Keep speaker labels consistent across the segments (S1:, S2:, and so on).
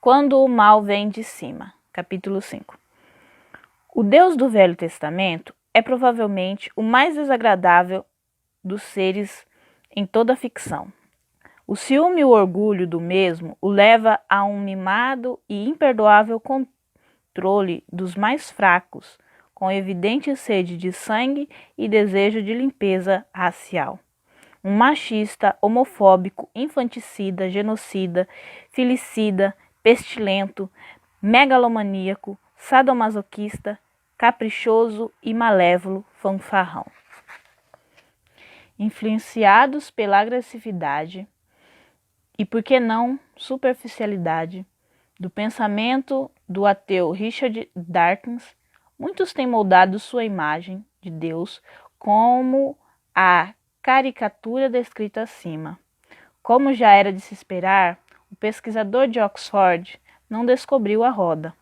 S1: Quando o mal vem de cima. Capítulo 5. O Deus do Velho Testamento é provavelmente o mais desagradável dos seres em toda a ficção. O ciúme e o orgulho do mesmo o leva a um mimado e imperdoável controle dos mais fracos, com evidente sede de sangue e desejo de limpeza racial. Um machista, homofóbico, infanticida, genocida, filicida, pestilento, megalomaníaco, sadomasoquista, caprichoso e malévolo fanfarrão. Influenciados pela agressividade e, por que não, superficialidade do pensamento do ateu Richard Dawkins, muitos têm moldado sua imagem de Deus como a caricatura descrita acima. Como já era de se esperar, o pesquisador de Oxford não descobriu a roda.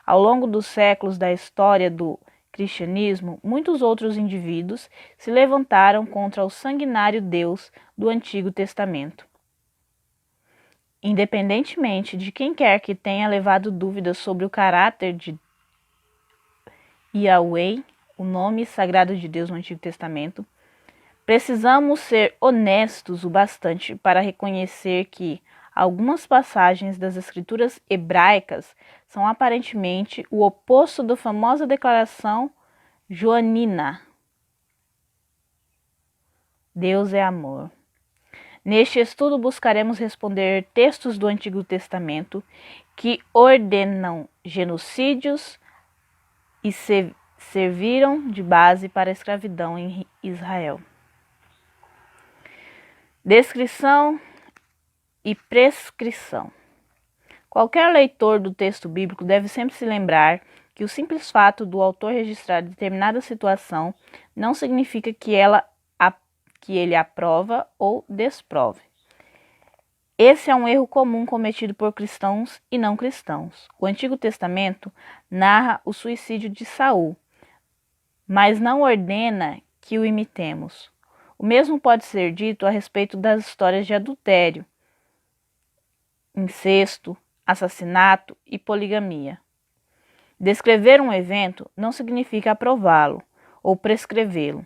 S1: Ao longo dos séculos da história do cristianismo, muitos outros indivíduos se levantaram contra o sanguinário Deus do Antigo Testamento. Independentemente de quem quer que tenha levado dúvidas sobre o caráter de Yahweh, o nome sagrado de Deus no Antigo Testamento, precisamos ser honestos o bastante para reconhecer que algumas passagens das escrituras hebraicas são aparentemente o oposto da famosa declaração joanina. Deus é amor. Neste estudo buscaremos responder textos do Antigo Testamento que ordenam genocídios e serviram de base para a escravidão em Israel. Descrição e prescrição. Qualquer leitor do texto bíblico deve sempre se lembrar que o simples fato do autor registrar determinada situação não significa que ele aprova ou desprove. Esse é um erro comum cometido por cristãos e não cristãos. O Antigo Testamento narra o suicídio de Saul, mas não ordena que o imitemos. O mesmo pode ser dito a respeito das histórias de adultério, incesto, assassinato e poligamia. Descrever um evento não significa aprová-lo ou prescrevê-lo.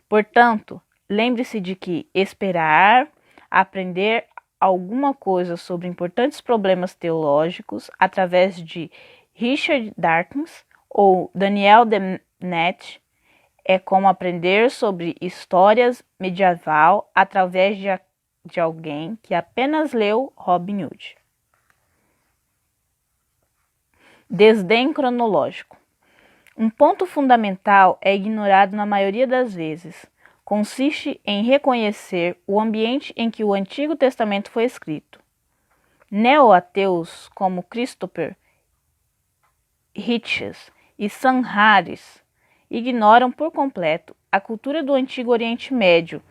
S1: Portanto, lembre-se de que esperar aprender alguma coisa sobre importantes problemas teológicos através de Richard Dawkins ou Daniel Dennett é como aprender sobre histórias medieval através de alguém que apenas leu Robin Hood. Desdém cronológico. Um ponto fundamental é ignorado na maioria das vezes. Consiste em reconhecer o ambiente em que o Antigo Testamento foi escrito. Neo-ateus como Christopher Hitchens e Sam Harris ignoram por completo a cultura do Antigo Oriente Médio,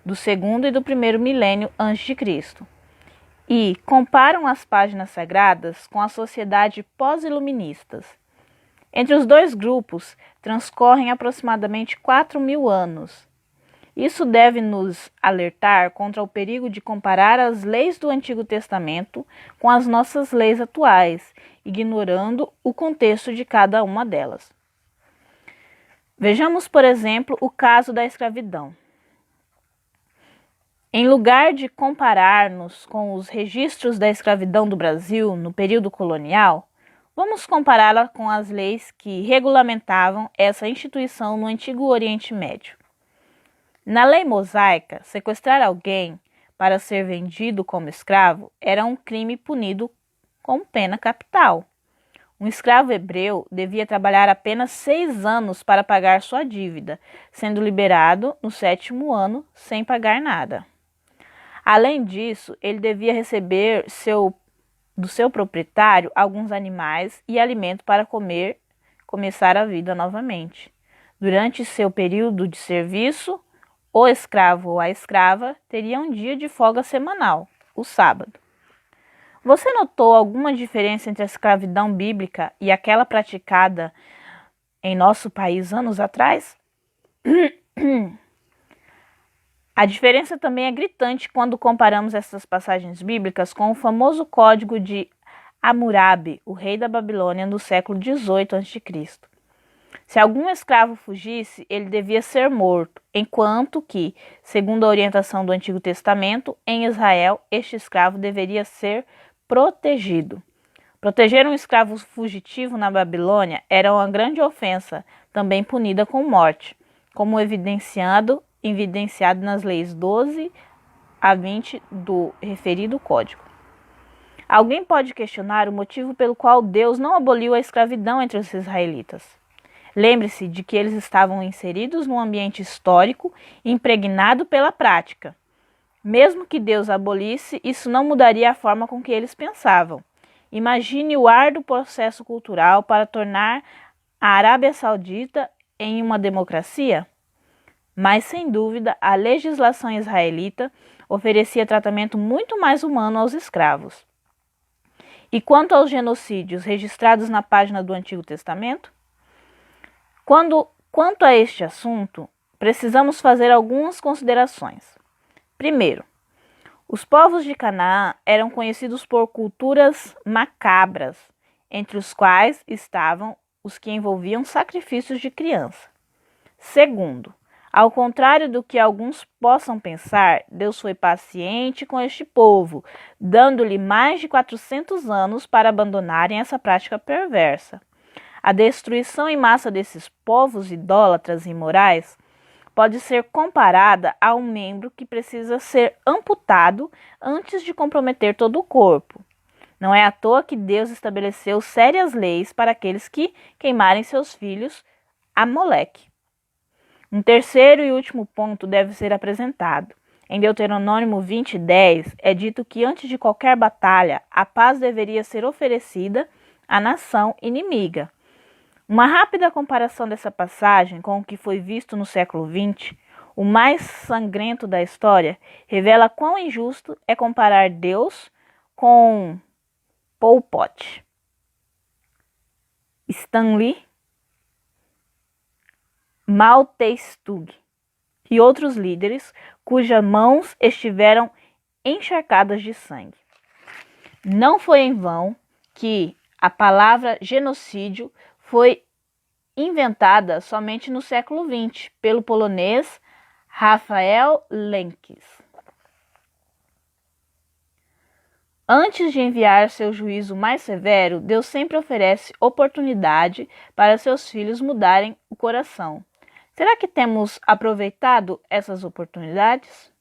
S1: do segundo e do primeiro milênio a.C., e comparam as páginas sagradas com a sociedade pós-iluministas. Entre os dois grupos transcorrem aproximadamente 4.000 anos. Isso deve nos alertar contra o perigo de comparar as leis do Antigo Testamento com as nossas leis atuais, ignorando o contexto de cada uma delas. Vejamos, por exemplo, o caso da escravidão. Em lugar de comparar-nos com os registros da escravidão do Brasil no período colonial, vamos compará-la com as leis que regulamentavam essa instituição no Antigo Oriente Médio. Na lei mosaica, sequestrar alguém para ser vendido como escravo era um crime punido com pena capital. Um escravo hebreu devia trabalhar apenas 6 anos para pagar sua dívida, sendo liberado no 7º ano sem pagar nada. Além disso, ele devia receber do seu proprietário alguns animais e alimento para começar a vida novamente. Durante seu período de serviço, o escravo ou a escrava teria um dia de folga semanal, o sábado. Você notou alguma diferença entre a escravidão bíblica e aquela praticada em nosso país anos atrás? A diferença também é gritante quando comparamos essas passagens bíblicas com o famoso código de Hammurabi, o rei da Babilônia, no século XVIII a.C. Se algum escravo fugisse, ele devia ser morto, enquanto que, segundo a orientação do Antigo Testamento, em Israel, este escravo deveria ser protegido. Proteger um escravo fugitivo na Babilônia era uma grande ofensa, também punida com morte, como evidenciado nas leis 12 a 20 do referido código. Alguém pode questionar o motivo pelo qual Deus não aboliu a escravidão entre os israelitas. Lembre-se de que eles estavam inseridos num ambiente histórico impregnado pela prática. Mesmo que Deus abolisse, isso não mudaria a forma com que eles pensavam. Imagine o árduo processo cultural para tornar a Arábia Saudita em uma democracia. Mas, sem dúvida, a legislação israelita oferecia tratamento muito mais humano aos escravos. E quanto aos genocídios registrados na página do Antigo Testamento? Quanto a este assunto, precisamos fazer algumas considerações. Primeiro, os povos de Canaã eram conhecidos por culturas macabras, entre os quais estavam os que envolviam sacrifícios de criança. Segundo, ao contrário do que alguns possam pensar, Deus foi paciente com este povo, dando-lhe mais de 400 anos para abandonarem essa prática perversa. A destruição em massa desses povos idólatras e imorais pode ser comparada a um membro que precisa ser amputado antes de comprometer todo o corpo. Não é à toa que Deus estabeleceu sérias leis para aqueles que queimarem seus filhos a Moleque. Um terceiro e último ponto deve ser apresentado. Em Deuteronômio 20:10 é dito que antes de qualquer batalha, a paz deveria ser oferecida à nação inimiga. Uma rápida comparação dessa passagem com o que foi visto no século XX, o mais sangrento da história, revela quão injusto é comparar Deus com Pol Pot, Stan Lee, Mao Tse-tung e outros líderes cujas mãos estiveram encharcadas de sangue. Não foi em vão que a palavra genocídio foi inventada somente no século XX pelo polonês Rafael Lemkis. Antes de enviar seu juízo mais severo, Deus sempre oferece oportunidade para seus filhos mudarem o coração. Será que temos aproveitado essas oportunidades?